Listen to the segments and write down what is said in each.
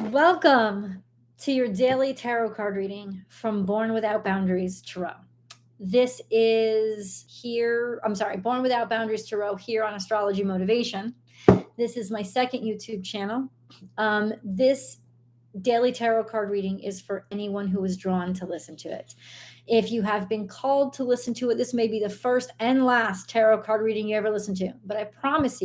Welcome to your daily tarot card reading from Born Without Boundaries Tarot. This is Born Without Boundaries Tarot here on Astrology Motivation. This is my second YouTube channel. This daily tarot card reading is for anyone who is drawn to listen to it. If you have been called to listen to it, this may be the first and last tarot card reading you ever listen to, but I promise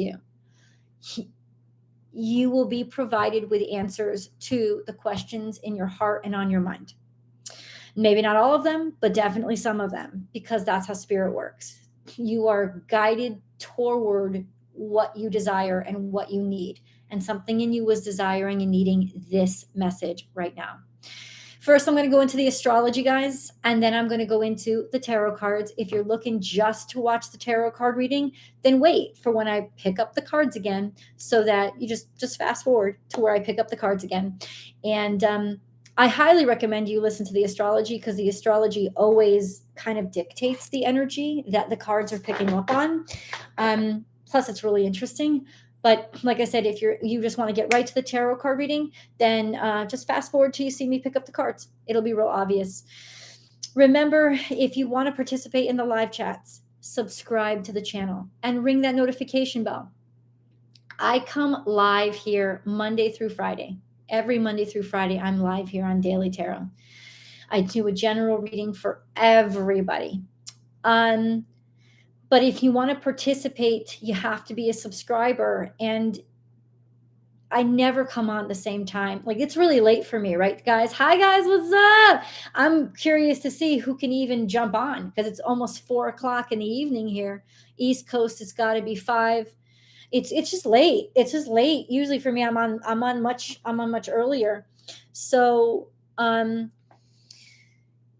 you will be provided with answers to the questions in your heart and on your mind. Maybe not all of them, but definitely some of them, because that's how spirit works. You are guided toward what you desire and what you need. And something in you was desiring and needing this message right now. First, I'm going to go into the astrology, guys, and then I'm going to go into the tarot cards. If you're looking just to watch the tarot card reading, then wait for when I pick up the cards again, so that you just fast forward to where I pick up the cards again. And I highly recommend you listen to the astrology, because the astrology always kind of dictates the energy that the cards are picking up on. Plus, it's really interesting. But like I said, if you just want to get right to the tarot card reading, then just fast forward till you see me pick up the cards. It'll be real obvious. Remember, if you want to participate in the live chats, subscribe to the channel and ring that notification bell. I come live here Monday through Friday. Every Monday through Friday, I'm live here on Daily Tarot. I do a general reading for everybody. But if you want to participate, you have to be a subscriber. And I never come on the same time. Like, it's really late for me, right, guys? Hi, guys. What's up? I'm curious to see who can even jump on, because it's almost 4:00 in the evening here. East Coast, it's got to be 5. It's just late. It's just late. Usually for me, I'm on much earlier. So,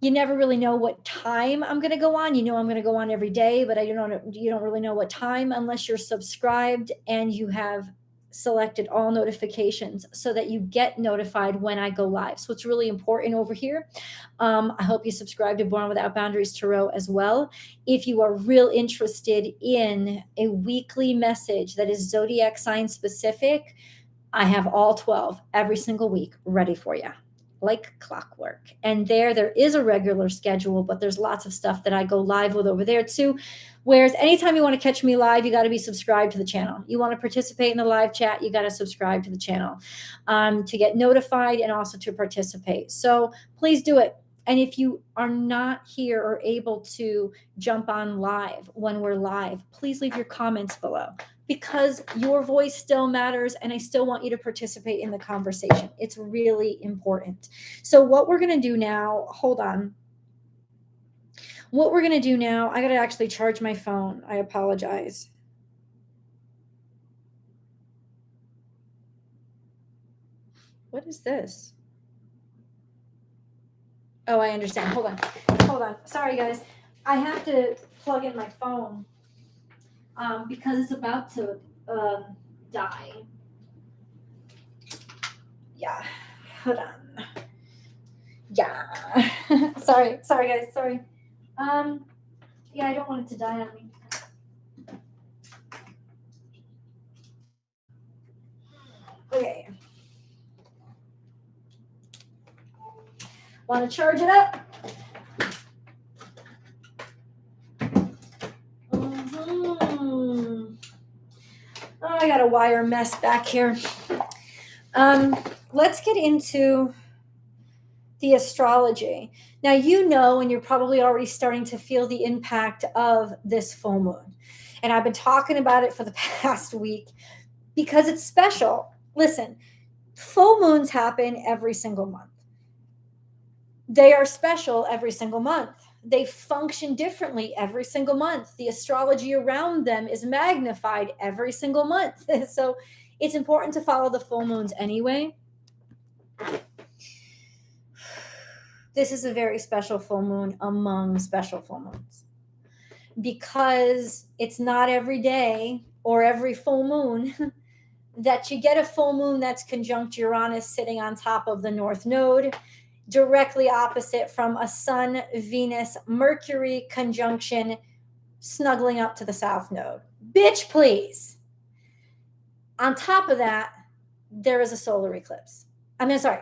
you never really know what time I'm going to go on. You know, I'm going to go on every day, but you don't really know what time unless you're subscribed and you have selected all notifications, so that you get notified when I go live. So it's really important over here. I hope you subscribe to Born Without Boundaries Tarot as well. If you are real interested in a weekly message that is zodiac sign specific, I have all 12 every single week ready for you, like clockwork. And there is a regular schedule, but there's lots of stuff that I go live with over there too. Whereas anytime you want to catch me live, you got to be subscribed to the channel. You want to participate in the live chat, you got to subscribe to the channel to get notified and also to participate. So please do it. And if you are not here or able to jump on live when we're live, please leave your comments below, because your voice still matters and I still want you to participate in the conversation. It's really important. So what we're going to do now, hold on. What we're going to do now, I got to actually charge my phone. I apologize. What is this? Oh, I understand. Hold on. Sorry, guys. I have to plug in my phone because it's about to die. Yeah. Hold on. Yeah. Sorry, guys. Sorry. Yeah, I don't want it to die on me. Okay. Want to charge it up? Oh, I got a wire mess back here. Let's get into the astrology. Now, you know, and you're probably already starting to feel the impact of this full moon. And I've been talking about it for the past week because it's special. Listen, full moons happen every single month. They are special every single month. They function differently every single month. The astrology around them is magnified every single month. So it's important to follow the full moons anyway. This is a very special full moon among special full moons, because it's not every day or every full moon that you get a full moon that's conjunct Uranus sitting on top of the North Node, directly opposite from a Sun, Venus, Mercury conjunction snuggling up to the South Node. Bitch, please. On top of that, there is a solar eclipse. sorry.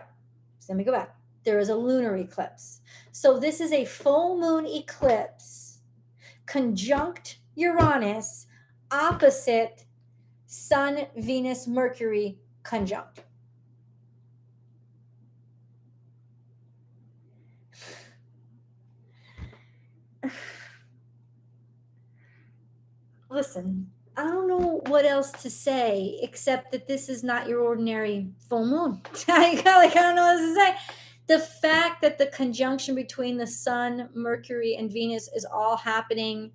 Let me go back. There is a lunar eclipse. So this is a full moon eclipse conjunct Uranus opposite Sun, Venus, Mercury conjunct. Listen, I don't know what else to say except that this is not your ordinary full moon. I don't know what else to say. The fact that the conjunction between the Sun, Mercury, and Venus is all happening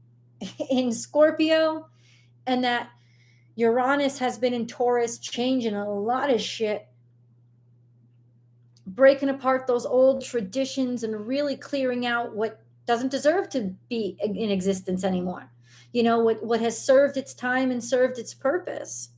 in Scorpio, and that Uranus has been in Taurus, changing a lot of shit, breaking apart those old traditions and really clearing out what doesn't deserve to be in existence anymore. What has served its time and served its purpose.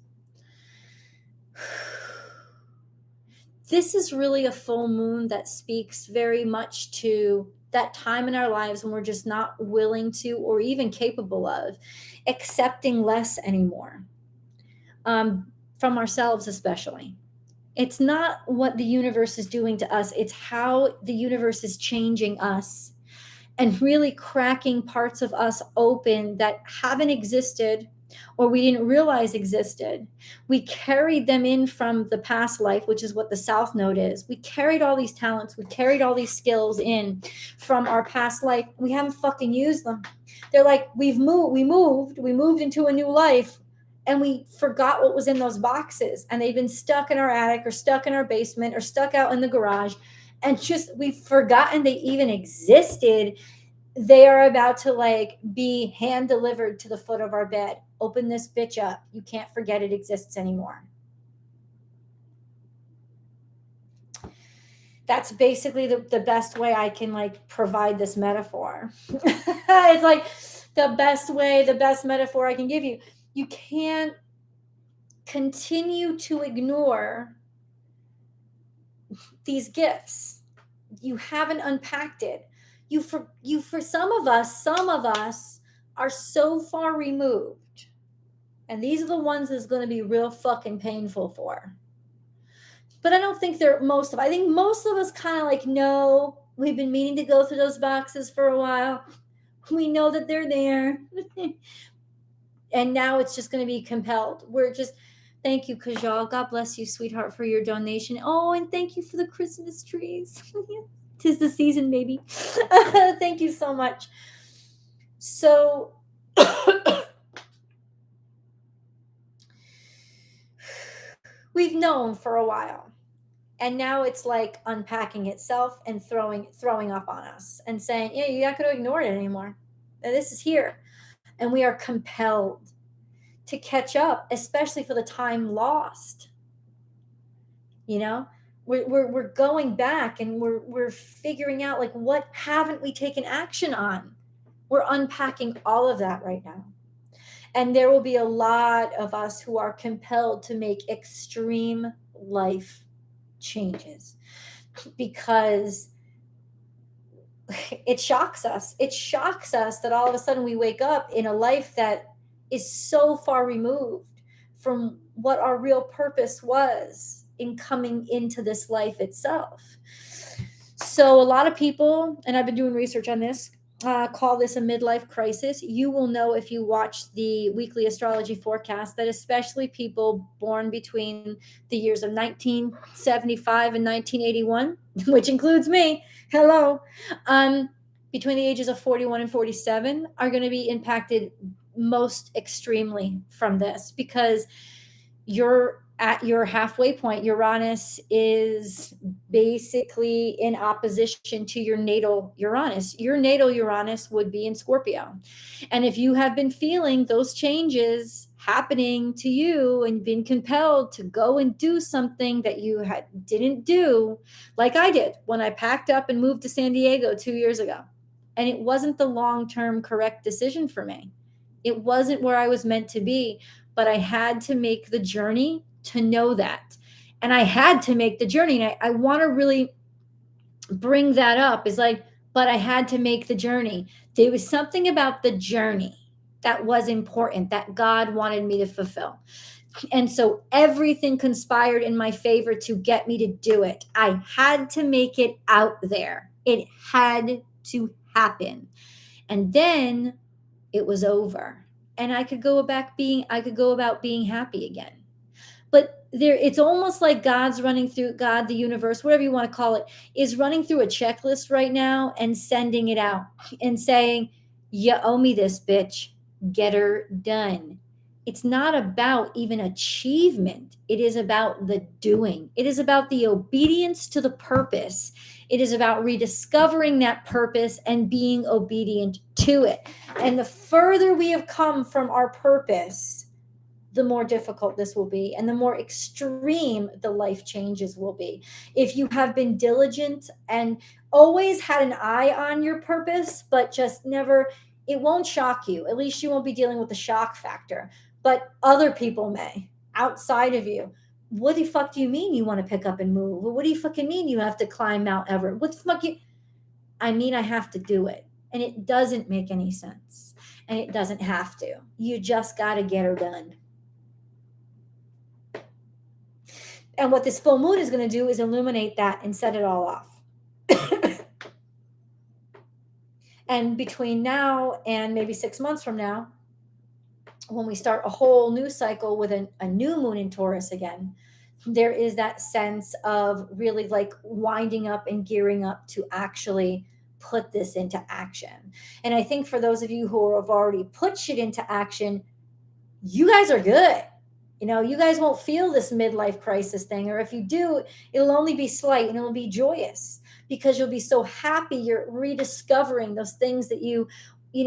This is really a full moon that speaks very much to that time in our lives when we're just not willing to, or even capable of, accepting less anymore, from ourselves especially. It's not what the universe is doing to us, it's how the universe is changing us and really cracking parts of us open that haven't existed or we didn't realize existed. We carried them in from the past life, which is what the South Node is. We carried all these talents, we carried all these skills in from our past life. We haven't fucking used them. They're like, we moved into a new life, and we forgot what was in those boxes, and they've been stuck in our attic or stuck in our basement or stuck out in the garage, and just we've forgotten they even existed. They are about to be hand delivered to the foot of our bed. Open this bitch up. You can't forget it exists anymore. That's basically the best way I can provide this metaphor. It's the best metaphor I can give you. You can't continue to ignore these gifts. You haven't unpacked it. For some of us are so far removed, and these are the ones that's going to be real fucking painful for. But I don't think I think most of us kind of know we've been meaning to go through those boxes for a while. We know that they're there. And now it's just going to be compelled. Thank you, Kajal. God bless you, sweetheart, for your donation. Oh, and thank you for the Christmas trees. 'Tis the season, baby. Thank you so much. So we've known for a while, and now it's unpacking itself and throwing up on us and saying, yeah, you're not going to ignore it anymore. And this is here, and we are compelled to catch up, especially for the time lost. We're going back, and we're figuring out what haven't we taken action on. We're unpacking all of that right now. And there will be a lot of us who are compelled to make extreme life changes because it shocks us. It shocks us that all of a sudden we wake up in a life that is so far removed from what our real purpose was in coming into this life itself. So a lot of people, and I've been doing research on this, call this a midlife crisis. You will know if you watch the weekly astrology forecast that especially people born between the years of 1975 and 1981, which includes me, hello, between the ages of 41 and 47 are going to be impacted most extremely from this, because you're at your halfway point. Uranus is basically in opposition to your natal Uranus. Your natal Uranus would be in Scorpio. And if you have been feeling those changes happening to you and been compelled to go and do something that you didn't do, like I did when I packed up and moved to San Diego 2 years ago, and it wasn't the long-term correct decision for me. It wasn't where I was meant to be, but I had to make the journey to know that. And I had to make the journey. And I want to really bring that up, but I had to make the journey. There was something about the journey that was important, that God wanted me to fulfill. And so everything conspired in my favor to get me to do it. I had to make it out there. It had to happen. And then it was over. And I could go about being happy again. But it's almost like God's running through, God, the universe, whatever you want to call it, is running through a checklist right now and sending it out and saying, you owe me this, bitch. Get her done. It's not about even achievement. It is about the doing. It is about the obedience to the purpose. It is about rediscovering that purpose and being obedient to it. And the further we have come from our purpose, the more difficult this will be and the more extreme the life changes will be. If you have been diligent and always had an eye on your purpose, but just never, it won't shock you. At least you won't be dealing with the shock factor, but other people may outside of you. What the fuck do you mean you want to pick up and move? What do you fucking mean you have to climb Mount Everest? What the fuck I mean, I have to do it. And it doesn't make any sense. And it doesn't have to. You just got to get her done. And what this full moon is going to do is illuminate that and set it all off. And between now and maybe 6 months from now, when we start a whole new cycle with a new moon in Taurus again, there is that sense of really like winding up and gearing up to actually put this into action. And I think for those of you who have already put shit into action, you guys are good. You know, you guys won't feel this midlife crisis thing, or if you do, it'll only be slight and it'll be joyous because you'll be so happy you're rediscovering those things that you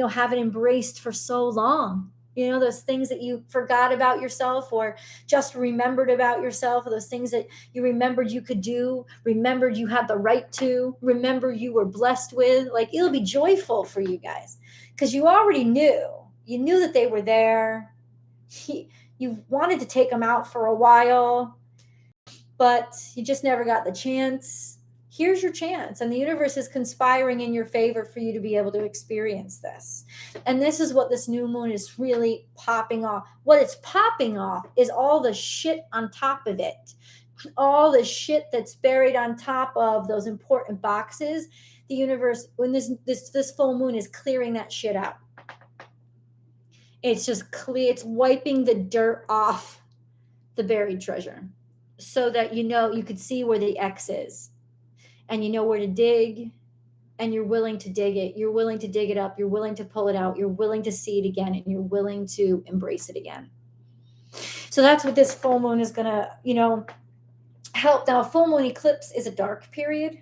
haven't embraced for so long. You know, those things that you forgot about yourself or just remembered about yourself, or those things that you remembered you could do, remembered you had the right to, remember you were blessed with. Like, it'll be joyful for you guys because you already knew. You knew that they were there. You wanted to take them out for a while, but you just never got the chance. Here's your chance. And the universe is conspiring in your favor for you to be able to experience this. And this is what this new moon is really popping off. What it's popping off is all the shit on top of it. All the shit that's buried on top of those important boxes. The universe, when this full moon is clearing that shit out. It's just clear. It's wiping the dirt off the buried treasure so that you could see where the X is and you know where to dig and you're willing to dig it. You're willing to dig it up. You're willing to pull it out. You're willing to see it again and you're willing to embrace it again. So that's what this full moon is going to, help. Now, a full moon eclipse is a dark period.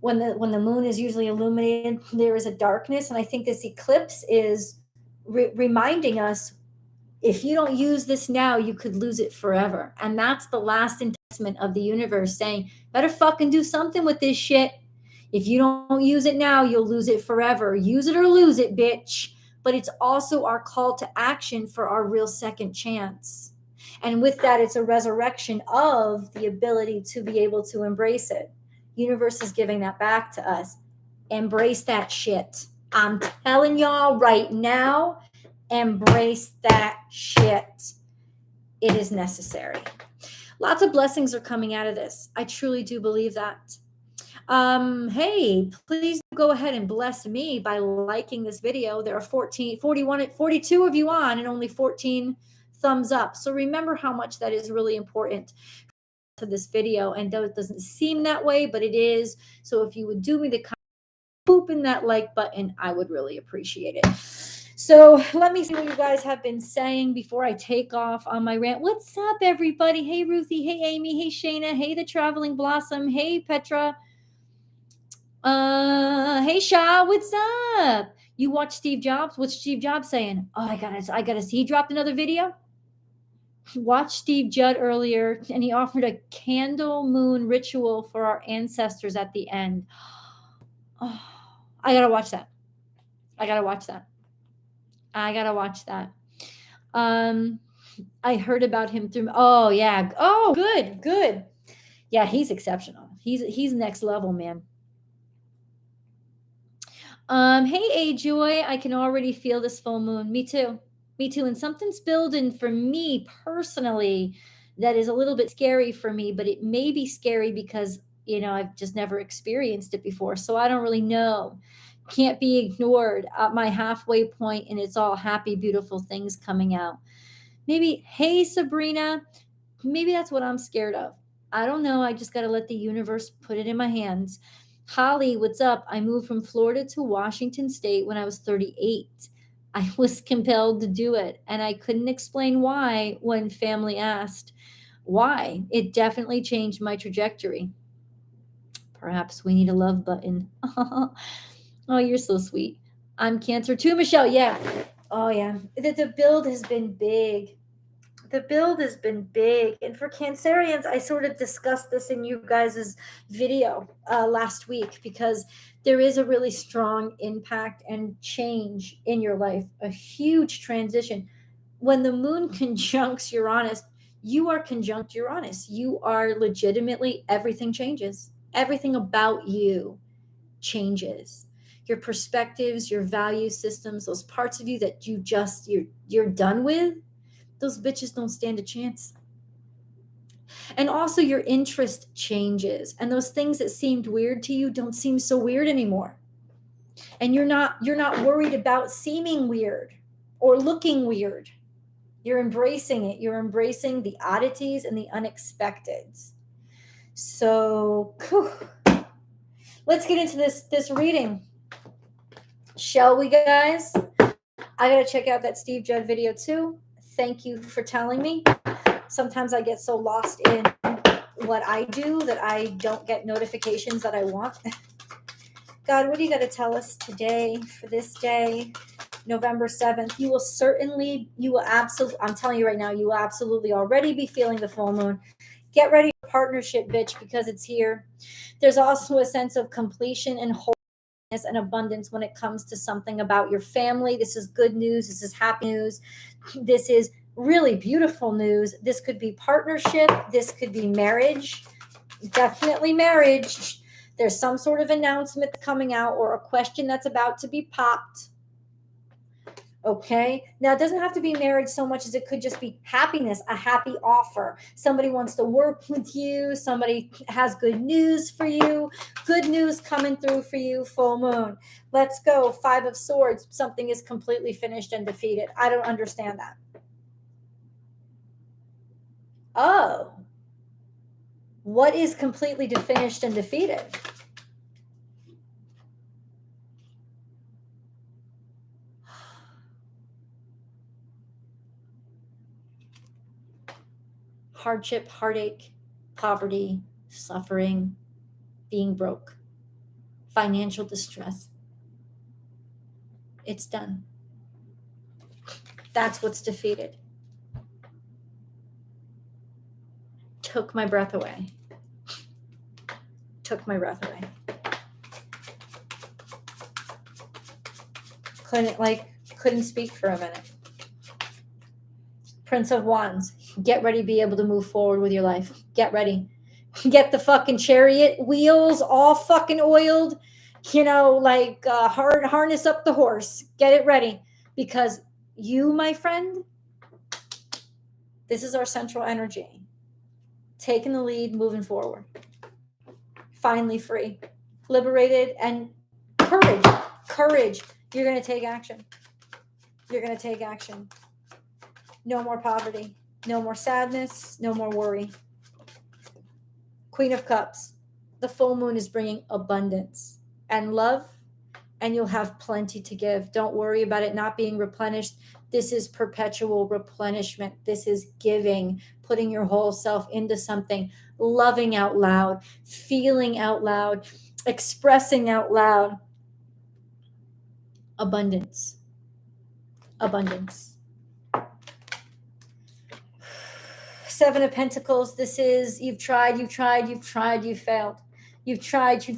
When the moon is usually illuminated, there is a darkness. And I think this eclipse is reminding us, if you don't use this now, you could lose it forever. And that's the last investment of the universe saying, better fucking do something with this shit. If you don't use it now, you'll lose it forever. Use it or lose it, bitch. But it's also our call to action for our real second chance. And with that, it's a resurrection of the ability to be able to embrace it. Universe is giving that back to us. Embrace that shit. I'm telling y'all right now, embrace that shit. It is necessary. Lots of blessings are coming out of this. I truly do believe that. Hey, please go ahead and bless me by liking this video. There are 42 of you on and only 14 thumbs up. So remember how much that is really important to this video. And though it doesn't seem that way, but it is. So if you would do me the boop in that like button, I would really appreciate it. So let me see what you guys have been saying before I take off on my rant. What's up, everybody? Hey, Ruthie. Hey, Amy. Hey, Shayna. Hey, the Traveling Blossom. Hey, Petra. Hey, Sha. What's up? You watch Steve Jobs? What's Steve Jobs saying? Oh, I gotta see. He dropped another video. Watched Steve Judd earlier, and he offered a candle moon ritual for our ancestors at the end. Oh, I gotta watch that. I heard about him through. Oh yeah. Oh, good. Yeah, he's exceptional. He's next level, man. Hey, A Joy. I can already feel this full moon. Me too. Me too. And something's building for me personally that is a little bit scary for me, but it may be scary because, I've just never experienced it before. So I don't really know. Can't be ignored at my halfway point, and it's all happy, beautiful things coming out. Maybe, hey, Sabrina, maybe that's what I'm scared of. I don't know. I just got to let the universe put it in my hands. Holly, what's up? I moved from Florida to Washington State when I was 38. I was compelled to do it, and I couldn't explain why when family asked why. It definitely changed my trajectory. Perhaps we need a love button. Oh, you're so sweet. I'm Cancer too, Michelle. Yeah. Oh, yeah. The build has been big. The build has been big. And for Cancerians, I sort of discussed this in you guys' video last week, because there is a really strong impact and change in your life, a huge transition. When the moon conjuncts Uranus, you are conjunct Uranus. You are legitimately, everything changes. Everything about you changes. Your perspectives, your value systems, those parts of you that you're done with, those bitches don't stand a chance. And also your interest changes, and those things that seemed weird to you don't seem so weird anymore. And you're not worried about seeming weird or looking weird. You're embracing it. You're embracing the oddities and the unexpecteds. So let's get into this reading, shall we, guys? I gotta check out that Steve Judd video too. Thank you for telling me. Sometimes I get so lost in what I do that I don't get notifications that I want. God, what do you got to tell us today for this day, November 7th? I'm telling you right now, you will absolutely already be feeling the full moon. Get ready for partnership, bitch, because it's here. There's also a sense of completion and wholeness and abundance when it comes to something about your family. This is good news. This is happy news. This is really beautiful news. This could be partnership. This could be marriage. Definitely marriage. There's some sort of announcement coming out or a question that's about to be popped. Okay. Now, it doesn't have to be marriage so much as it could just be happiness, a happy offer. Somebody wants to work with you. Somebody has good news for you. Good news coming through for you, full moon. Let's go. 5 of Swords. Something is completely finished and defeated. I don't understand that. Oh. What is completely finished and defeated? Hardship, heartache, poverty, suffering, being broke, financial distress. It's done. That's what's defeated. Took my breath away. Took my breath away. Couldn't speak for a minute. Prince of Wands. Get ready to be able to move forward with your life. Get ready. Get the fucking chariot wheels all fucking oiled. Harness up the horse. Get it ready. Because you, my friend, this is our central energy. Taking the lead, moving forward. Finally free. Liberated, and courage. You're going to take action. You're going to take action. No more poverty. No more sadness. No more worry. Queen of Cups. The full moon is bringing abundance and love, and you'll have plenty to give. Don't worry about it not being replenished. This is perpetual replenishment. This is giving, putting your whole self into something, loving out loud, feeling out loud, expressing out loud. Abundance. Abundance. 7 of Pentacles. This is, you've tried, you failed. You've tried, you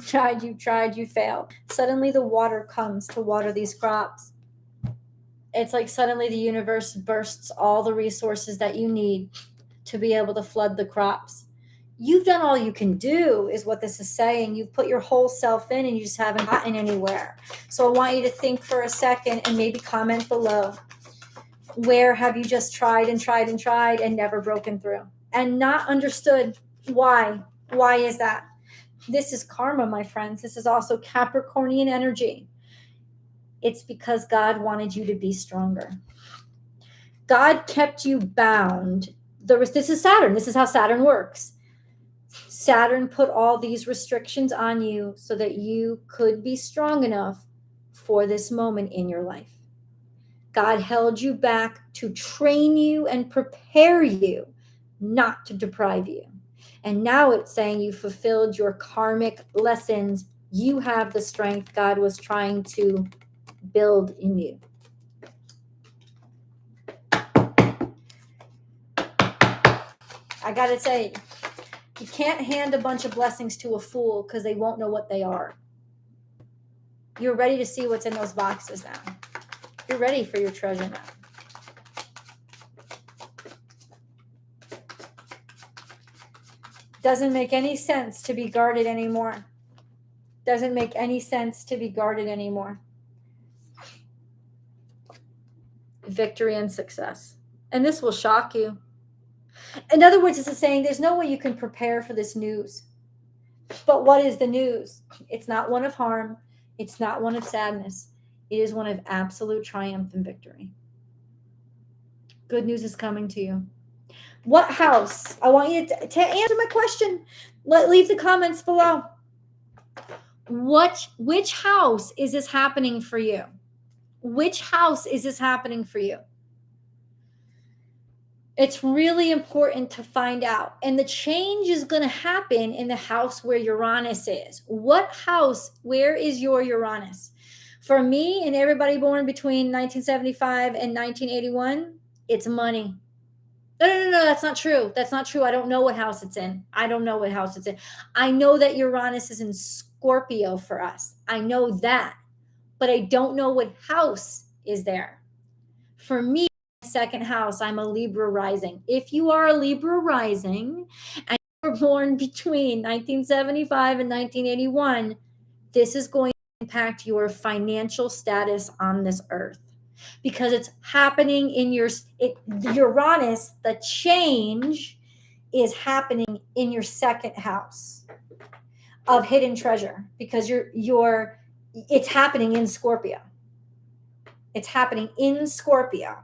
failed. Suddenly the water comes to water these crops. It's like suddenly the universe bursts all the resources that you need to be able to flood the crops. You've done all you can do, is what this is saying. You've put your whole self in and you just haven't gotten anywhere. So I want you to think for a second and maybe comment below. Where have you just tried and tried and tried and never broken through and not understood why? Why is that? This is karma, my friends. This is also Capricornian energy. It's because God wanted you to be stronger. God kept you bound. This is Saturn. This is how Saturn works. Saturn put all these restrictions on you so that you could be strong enough for this moment in your life. God held you back to train you and prepare you, not to deprive you. And now it's saying you fulfilled your karmic lessons. You have the strength God was trying to build in you. I got to say, you can't hand a bunch of blessings to a fool because they won't know what they are. You're ready to see what's in those boxes now. You're ready for your treasure now. Doesn't make any sense to be guarded anymore. Doesn't make any sense to be guarded anymore. Victory and success. And this will shock you. In other words, it's saying there's no way you can prepare for this news. But what is the news? It's not one of harm. It's not one of sadness. It is one of absolute triumph and victory. Good news is coming to you. What house? I want you to answer my question. Leave the comments below. Which house is this happening for you? Which house is this happening for you? It's really important to find out. And the change is going to happen in the house where Uranus is. What house, where is your Uranus? For me and everybody born between 1975 and 1981, it's money. No, that's not true. That's not true. I don't know what house it's in. I don't know what house it's in. I know that Uranus is in Scorpio for us. I know that. But I don't know what house is there. For me, second house, I'm a Libra rising. If you are a Libra rising and you were born between 1975 and 1981, this is going to impact your financial status on this earth because it's happening in Uranus. The change is happening in your second house of hidden treasure because it's happening in Scorpio. It's happening in Scorpio.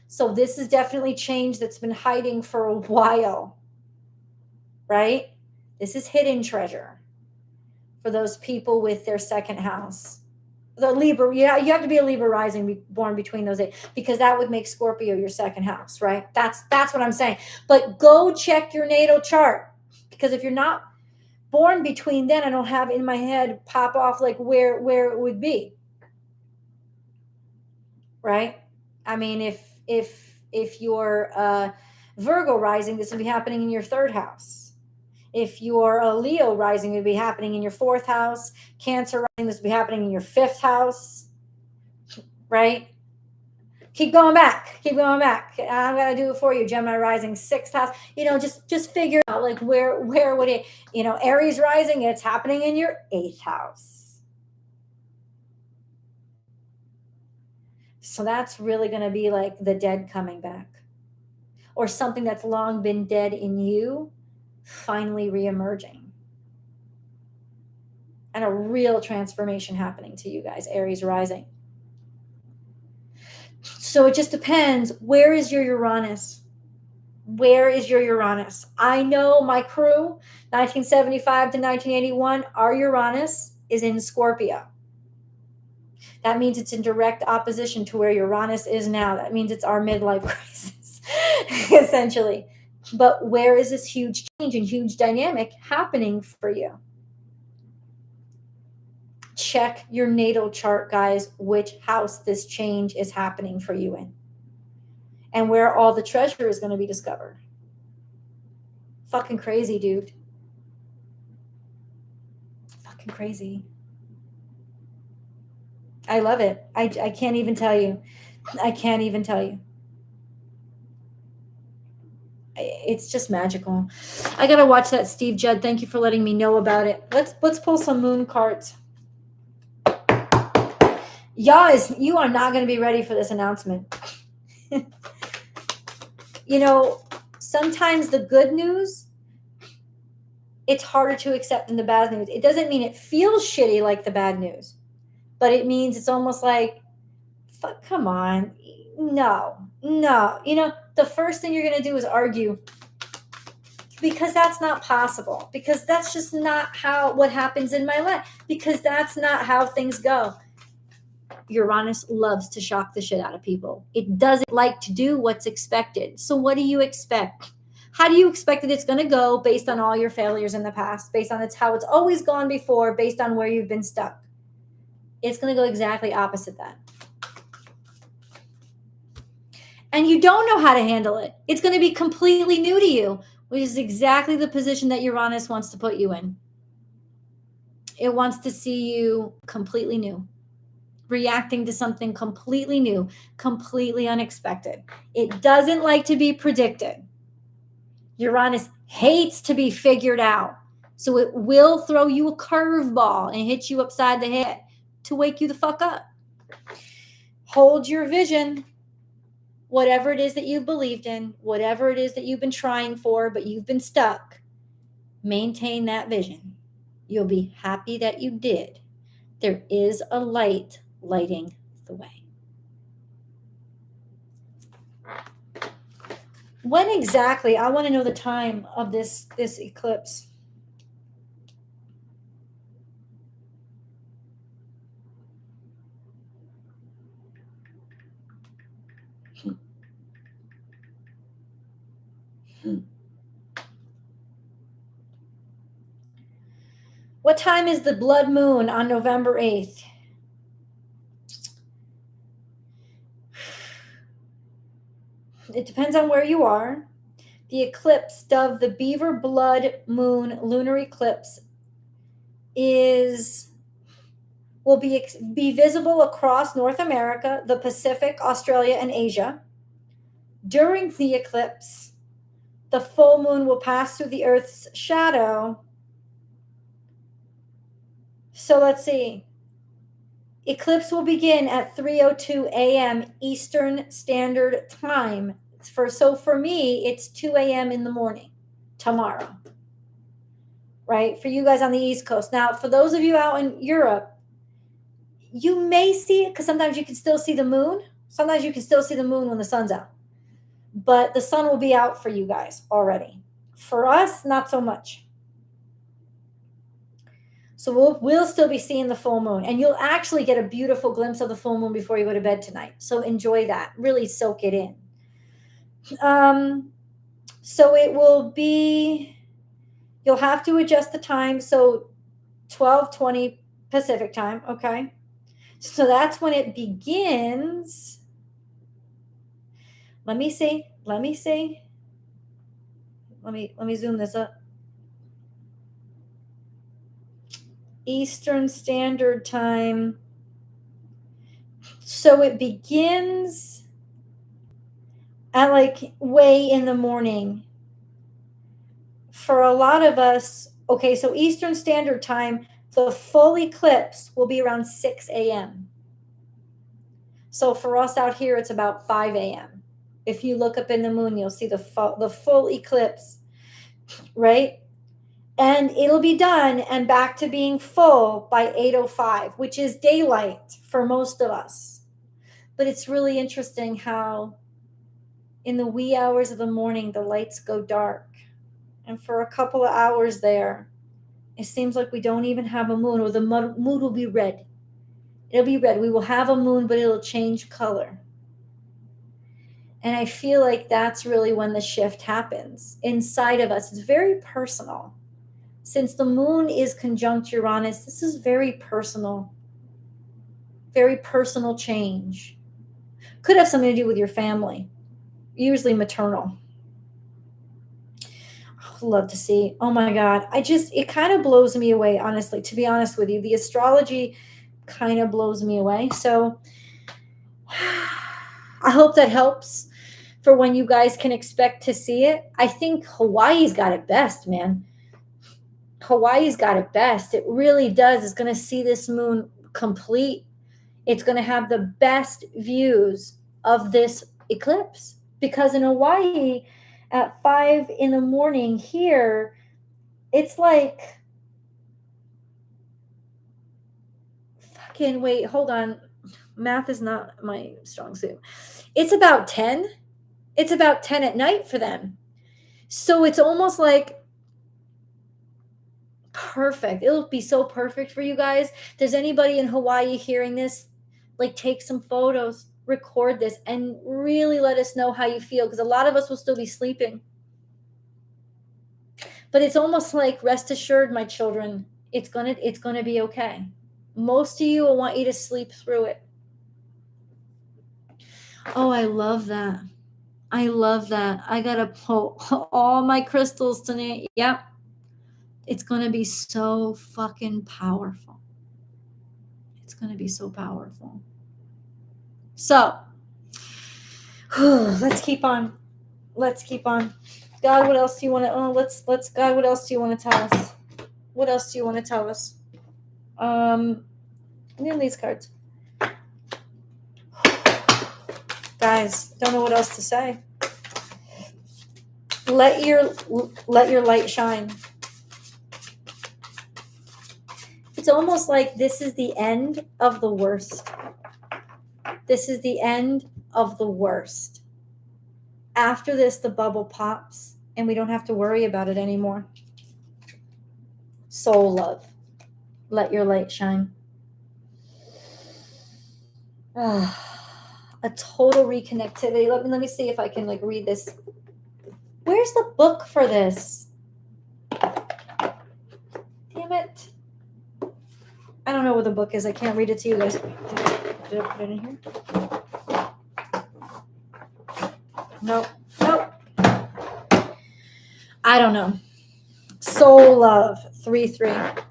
So this is definitely change that's been hiding for a while, right? This is hidden treasure for those people with their second house. The Libra, you have to be a Libra rising born between those eight because that would make Scorpio your second house, right? That's what I'm saying. But go check your natal chart because if you're not born between then, I don't have in my head pop off like where it would be, right? I mean, if you're a Virgo rising, this would be happening in your third house. If you're a Leo rising, it would be happening in your fourth house. Cancer rising, this would be happening in your fifth house, right? Keep going back. I'm going to do it for you. Gemini rising, sixth house. Just figure out like where would it, Aries rising, it's happening in your eighth house. So that's really going to be like the dead coming back or something that's long been dead in you finally reemerging and a real transformation happening to you guys, Aries rising. So it just depends. Where is your Uranus? Where is your Uranus? I know my crew, 1975 to 1981, our Uranus is in Scorpio. That means it's in direct opposition to where Uranus is now. That means it's our midlife crisis, essentially. But where is this huge change and huge dynamic happening for you? Check your natal chart, guys, which house this change is happening for you in. And where all the treasure is going to be discovered. Fucking crazy, dude. Fucking crazy. I love it. I can't even tell you. It's just magical. I gotta watch that, Steve Judd. Thank you for letting me know about it. Let's pull some moon cards. Guys, you are not going to be ready for this announcement. You know, sometimes the good news, it's harder to accept than the bad news. It doesn't mean it feels shitty like the bad news, but it means it's almost like, fuck, come on. No. You know, the first thing you're going to do is argue, because that's not possible, because that's just not what happens in my life, because that's not how things go. Uranus loves to shock the shit out of people. It doesn't like to do what's expected. So what do you expect? How do you expect that it's going to go based on all your failures in the past, based on how it's always gone before, based on where you've been stuck? It's going to go exactly opposite that. And you don't know how to handle it. It's going to be completely new to you, which is exactly the position that Uranus wants to put you in. It wants to see you completely new, reacting to something completely new, completely unexpected. It doesn't like to be predicted. Uranus hates to be figured out. So it will throw you a curveball and hit you upside the head to wake you the fuck up. Hold your vision. Whatever it is that you believed in, whatever it is that you've been trying for, but you've been stuck, maintain that vision. You'll be happy that you did. There is a light lighting the way. When exactly? I want to know the time of this eclipse. What time is the blood moon on November 8th? It depends on where you are. The eclipse of the Beaver blood moon lunar eclipse will be visible across North America, the Pacific, Australia, and Asia. During the eclipse, the full moon will pass through the Earth's shadow. So let's see. Eclipse will begin at 3:02 a.m. Eastern Standard Time. So for me, it's 2 a.m. in the morning tomorrow, right? For you guys on the East Coast. Now, for those of you out in Europe, you may see it because sometimes you can still see the moon. Sometimes you can still see the moon when the sun's out. But the sun will be out for you guys already. For us, not so much. So we'll still be seeing the full moon, and you'll actually get a beautiful glimpse of the full moon before you go to bed tonight. So enjoy that. Really soak it in. So it will be, you'll have to adjust the time. So 12:20 Pacific time. Okay. So that's when it begins. Let me see. Let me zoom this up. Eastern Standard Time. So it begins at like way in the morning. For a lot of us, okay, so Eastern Standard Time, the full eclipse will be around 6 a.m. So for us out here, it's about 5 a.m. If you look up in the moon, you'll see the full eclipse, right? And it'll be done and back to being full by 8:05, which is daylight for most of us. But it's really interesting how in the wee hours of the morning, the lights go dark. And for a couple of hours there, it seems like we don't even have a moon, or the moon will be red. It'll be red. We will have a moon, but it'll change color. And I feel like that's really when the shift happens inside of us. It's very personal. Since the moon is conjunct Uranus, this is very personal change. Could have something to do with your family, usually maternal. I'd love to see. Oh my God. It kind of blows me away, honestly, to be honest with you. The astrology kind of blows me away. So I hope that helps for when you guys can expect to see it. I think Hawaii's got it best, man. Hawaii's got it best. It really does. It's going to see this moon complete. It's going to have the best views of this eclipse. Because in Hawaii at 5 in the morning here, it's like, fucking, wait, hold on. Math is not my strong suit. It's about 10. It's about 10 at night for them. So it's almost like perfect. It'll be so perfect for you guys. If there's anybody in Hawaii hearing this, like, take some photos, record this, and really let us know how you feel, because a lot of us will still be sleeping. But it's almost like, rest assured, my children, it's gonna be okay. Most of you will want you to sleep through it. Oh, I love that. I love that. I gotta pull all my crystals tonight. Yep. It's gonna be so fucking powerful. It's gonna be so powerful. So let's keep on. Let's keep on. God, what else do you want to? Oh, let's. God, what else do you want to tell us? What else do you want to tell us? These cards. Guys, don't know what else to say. Let your light shine. It's almost like this is the end of the worst. This is the end of the worst. After this, the bubble pops and we don't have to worry about it anymore. Soul love. Let your light shine. A total reconnectivity. Let me see if I can read this. Where's the book for this? Damn it. I don't know where the book is. I can't read it to you guys. Did I put it in here? Nope. I don't know. Soul love. 3-3.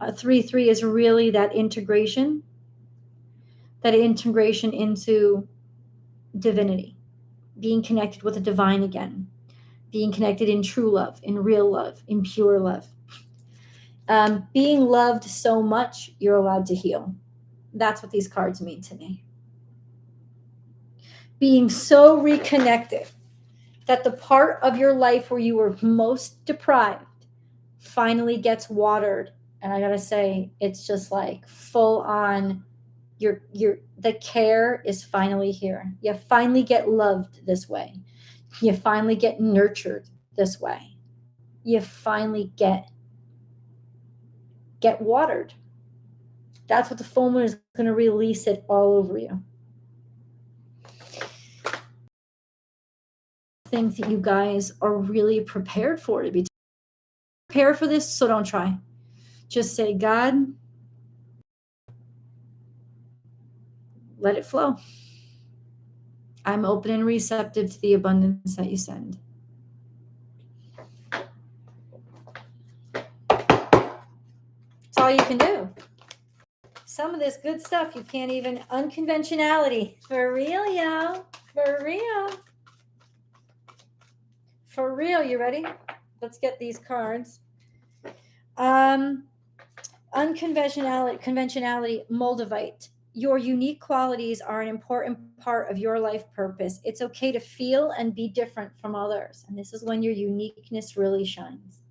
3-3 is really that integration into divinity, being connected with the divine again, being connected in true love, in real love, in pure love. Being loved so much, you're allowed to heal. That's what these cards mean to me. Being so reconnected that the part of your life where you were most deprived finally gets watered. And I gotta say, it's just like full on. The care is finally here. You finally get loved this way. You finally get nurtured this way. You finally get watered. That's what the full moon is going to release it all over you. Things that you guys are really prepared for, to be prepared for this, so don't try. Just say, God, let it flow. I'm open and receptive to the abundance that you send. That's all you can do. Some of this good stuff you can't even. Unconventionality. For real, y'all. For real. For real. You ready? Let's get these cards. Conventionality, Moldavite. Your unique qualities are an important part of your life purpose. It's okay to feel and be different from others. And this is when your uniqueness really shines.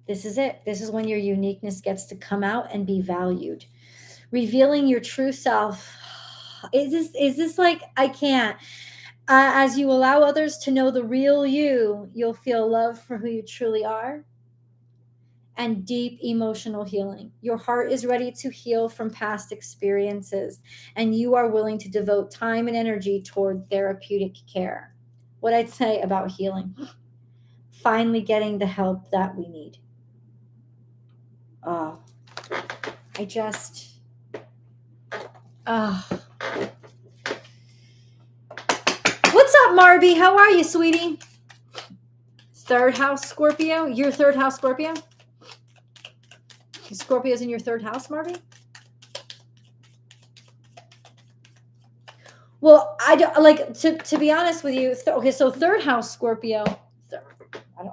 This is it. This is when your uniqueness gets to come out and be valued. Revealing your true self. Is this like, I can't. As you allow others to know the real you, you'll feel love for who you truly are. And deep emotional healing. Your heart is ready to heal from past experiences, and you are willing to devote time and energy toward therapeutic care. What I'd say about healing, finally getting the help that we need. What's up, Marby? How are you, sweetie? Third house Scorpio? Your third house Scorpio? Scorpio's in your third house, Marby? Well, I don't like to be honest with you. Okay, so third house Scorpio.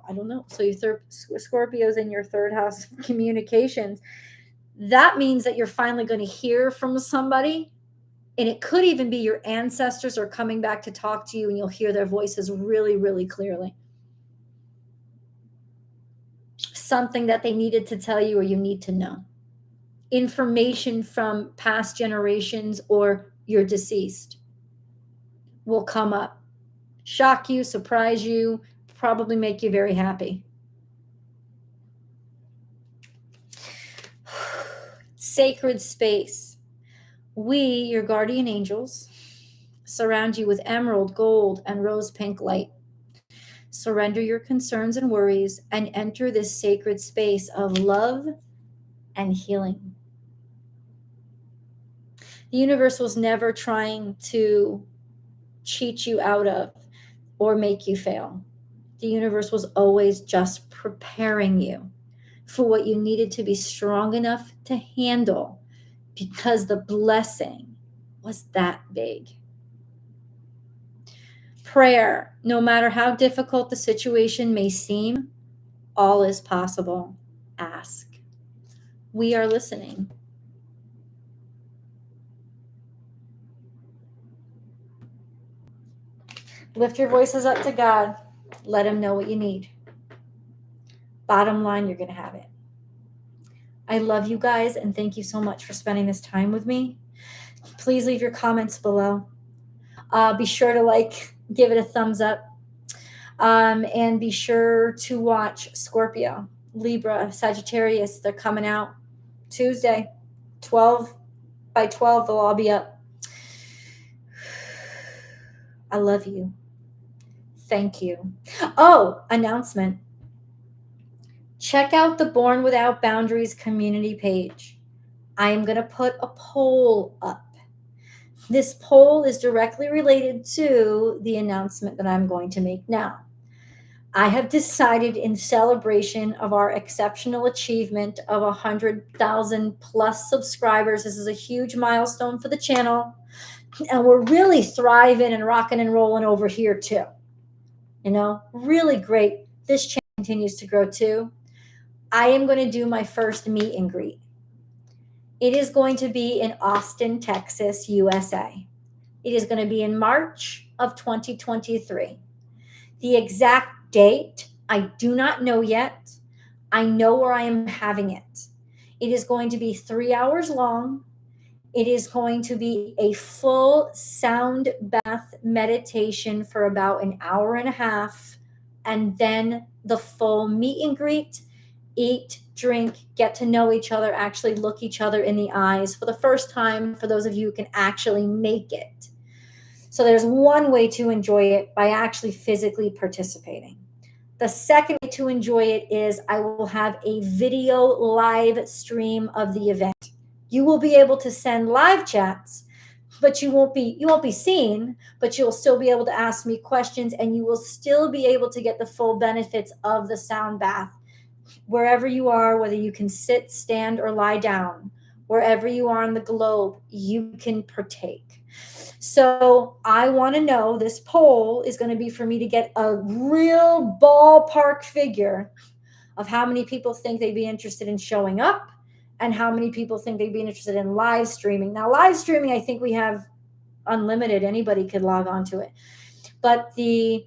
I don't know. So your third Scorpio's in your third house communications. That means that you're finally going to hear from somebody And it could even be your ancestors are coming back to talk to you, and you'll hear their voices really, really clearly. Something that they needed to tell you or you need to know. Information from past generations or you're deceased will come up. Shock you, surprise you, probably make you very happy. Sacred space. We, your guardian angels, surround you with emerald, gold, and rose pink light. Surrender your concerns and worries and enter this sacred space of love and healing. The universe was never trying to cheat you out of or make you fail. The universe was always just preparing you for what you needed to be strong enough to handle, because the blessing was that big. Prayer. No matter how difficult the situation may seem, all is possible. Ask. We are listening. Lift your voices up to God. Let him know what you need. Bottom line, you're going to have it. I love you guys, and thank you so much for spending this time with me. Please leave your comments below. Be sure to give it a thumbs up. And be sure to watch Scorpio, Libra, Sagittarius. They're coming out Tuesday, 12 by 12. They'll all be up. I love you. Thank you. Oh, announcement. Check out the Born Without Boundaries community page. I am going to put a poll up. This poll is directly related to the announcement that I'm going to make now. I have decided, in celebration of our exceptional achievement of 100,000 plus subscribers, this is a huge milestone for the channel, and we're really thriving and rocking and rolling over here too. Really great. This channel continues to grow too. I am going to do my first meet and greet. It is going to be in Austin, Texas, USA. It is going to be in March of 2023. The exact date, I do not know yet. I know where I am having it. It is going to be 3 hours long. It is going to be a full sound bath meditation for about an hour and a half, and then the full meet and greet, eat, drink, get to know each other, actually look each other in the eyes for the first time for those of you who can actually make it. So there's one way to enjoy it, by actually physically participating. The second way to enjoy it is I will have a video live stream of the event. You will be able to send live chats, but you won't be seen, but you'll still be able to ask me questions, and you will still be able to get the full benefits of the sound bath. Wherever you are, whether you can sit, stand, or lie down, wherever you are on the globe, you can partake. So I want to know, this poll is going to be for me to get a real ballpark figure of how many people think they'd be interested in showing up and how many people think they'd be interested in live streaming. Now, live streaming, I think we have unlimited. Anybody could log on to it. But the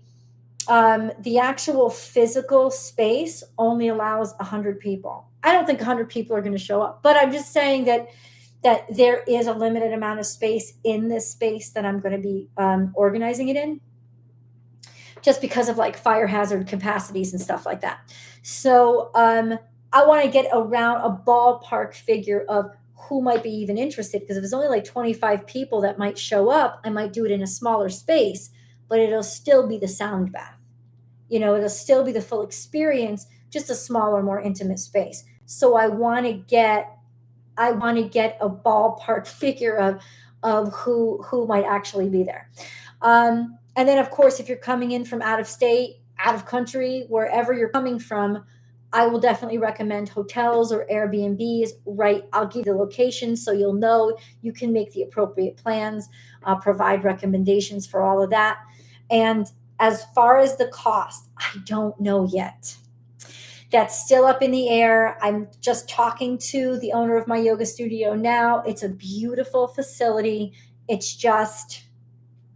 actual physical space only allows 100 people. I don't think 100 people are going to show up, but I'm just saying that there is a limited amount of space in this space that I'm going to be organizing it in, just because of fire hazard capacities and stuff like that. So I want to get around a ballpark figure of who might be even interested, because if it's only 25 people that might show up, I might do it in a smaller space, but it'll still be the sound bath. It'll still be the full experience, just a smaller, more intimate space. So I want to get a ballpark figure of who might actually be there. And then, of course, if you're coming in from out of state, out of country, wherever you're coming from, I will definitely recommend hotels or Airbnbs. Right, I'll give you the location so you'll know. You can make the appropriate plans, provide recommendations for all of that. And as far as the cost, I don't know yet. That's still up in the air. I'm just talking to the owner of my yoga studio now. It's a beautiful facility. It's just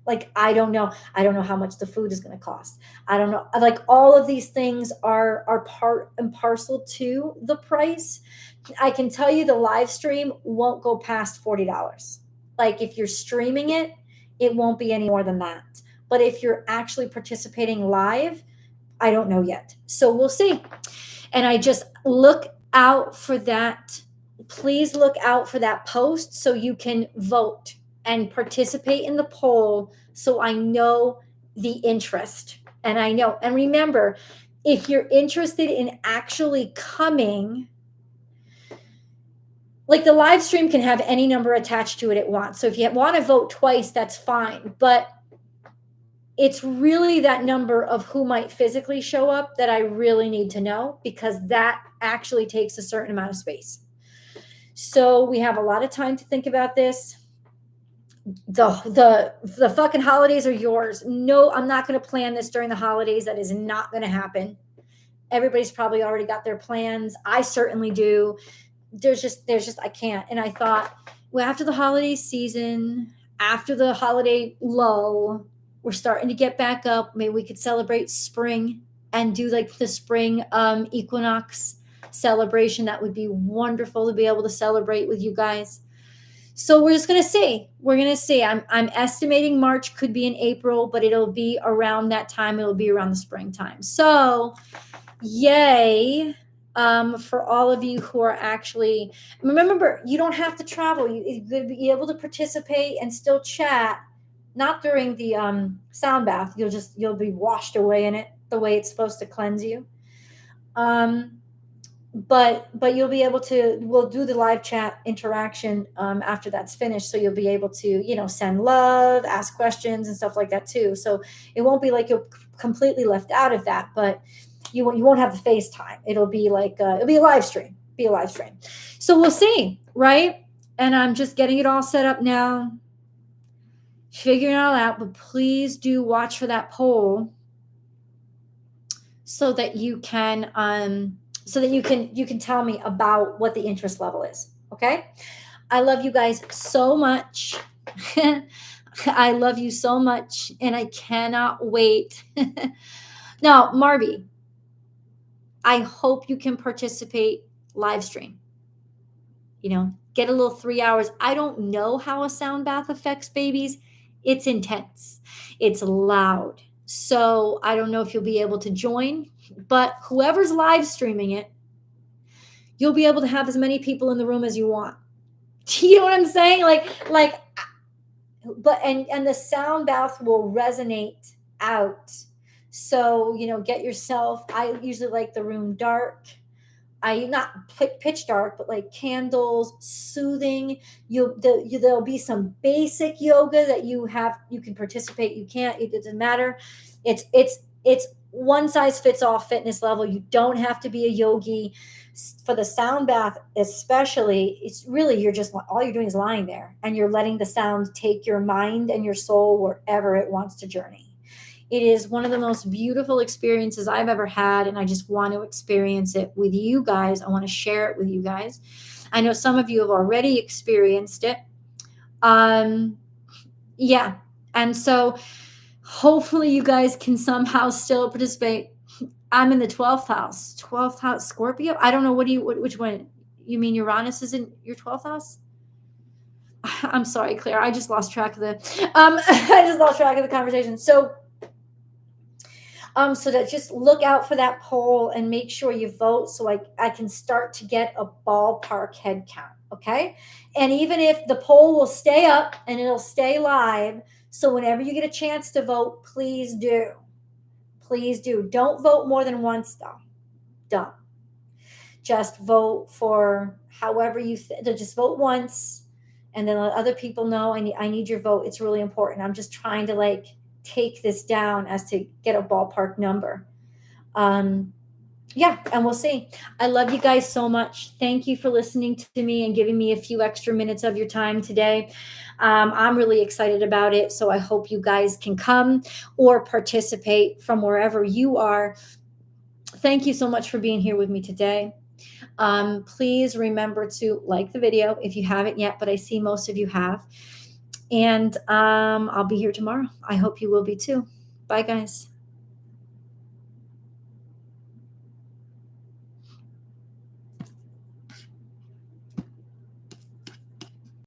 like, I don't know. I don't know how much the food is going to cost. I don't know. Like, all of these things are part and parcel to the price. I can tell you the live stream won't go past $40. Like, if you're streaming it, it won't be any more than that. But if you're actually participating live, I don't know yet. So we'll see. And I just look out for that. Please look out for that post so you can vote and participate in the poll, so I know the interest. And I know, and remember, if you're interested in actually coming, like, the live stream can have any number attached to it it wants. So if you want to vote twice, that's fine. But it's really that number of who might physically show up that I really need to know, because that actually takes a certain amount of space. So we have a lot of time to think about this. The fucking holidays are yours. No, I'm not going to plan this during the holidays. That is not going to happen. Everybody's probably already got their plans. I certainly do. There's just I can't. And I thought, well, after the holiday season, after the holiday lull, we're starting to get back up. Maybe we could celebrate spring and do like the spring equinox celebration. That would be wonderful to be able to celebrate with you guys. So we're just going to see. We're going to see. I'm estimating March could be in April, but it'll be around that time. It'll be around the springtime. So yay for all of you who are actually, remember, you don't have to travel. You're going to be able to participate and still chat. Not during the sound bath. You'll be washed away in it the way it's supposed to cleanse you. But you'll be able to, we'll do the live chat interaction after that's finished. So you'll be able to, send love, ask questions and stuff like that too. So it won't be like you're completely left out of that, but you won't have the FaceTime. It'll be like, it'll be a live stream, So we'll see. Right. And I'm just getting it all set up now, figuring it all out, but please do watch for that poll so that you can, you can tell me about what the interest level is. Okay. I love you guys so much. I love you so much. And I cannot wait. Now, Marby, I hope you can participate live stream. Get a little 3 hours. I don't know how a sound bath affects babies. It's intense. It's loud. So I don't know if you'll be able to join, but whoever's live streaming it, you'll be able to have as many people in the room as you want. You know what I'm saying? And the sound bath will resonate out. So, get yourself, I usually like the room dark. Not pitch dark, but like candles, soothing. There'll be some basic yoga that you can participate. You can't, it doesn't matter. It's one size fits all fitness level. You don't have to be a yogi. For the sound bath, especially, it's really, all you're doing is lying there and you're letting the sound take your mind and your soul wherever it wants to journey. It is one of the most beautiful experiences I've ever had, and I just want to experience it with you guys. I want to share it with you guys. I know some of you have already experienced it. Yeah. And so hopefully you guys can somehow still participate. I'm in the 12th house, Scorpio. I don't know. Which one? You mean Uranus is in your 12th house? I'm sorry, Claire. I just lost track of the conversation. So that just look out for that poll and make sure you vote so I can start to get a ballpark head count. Okay. And even if the poll will stay up and it'll stay live. So whenever you get a chance to vote, please do. Please do. Don't vote more than once though. Don't. Just vote for however just vote once and then let other people know I need your vote. It's really important. I'm just trying to take this down as to get a ballpark number. Yeah, and we'll see. I love you guys so much. Thank you for listening to me and giving me a few extra minutes of your time today. I'm really excited about it. So I hope you guys can come or participate from wherever you are. Thank you so much for being here with me today. Please remember to like the video if you haven't yet, but I see most of you have. And I'll be here tomorrow. I hope you will be too. Bye, guys.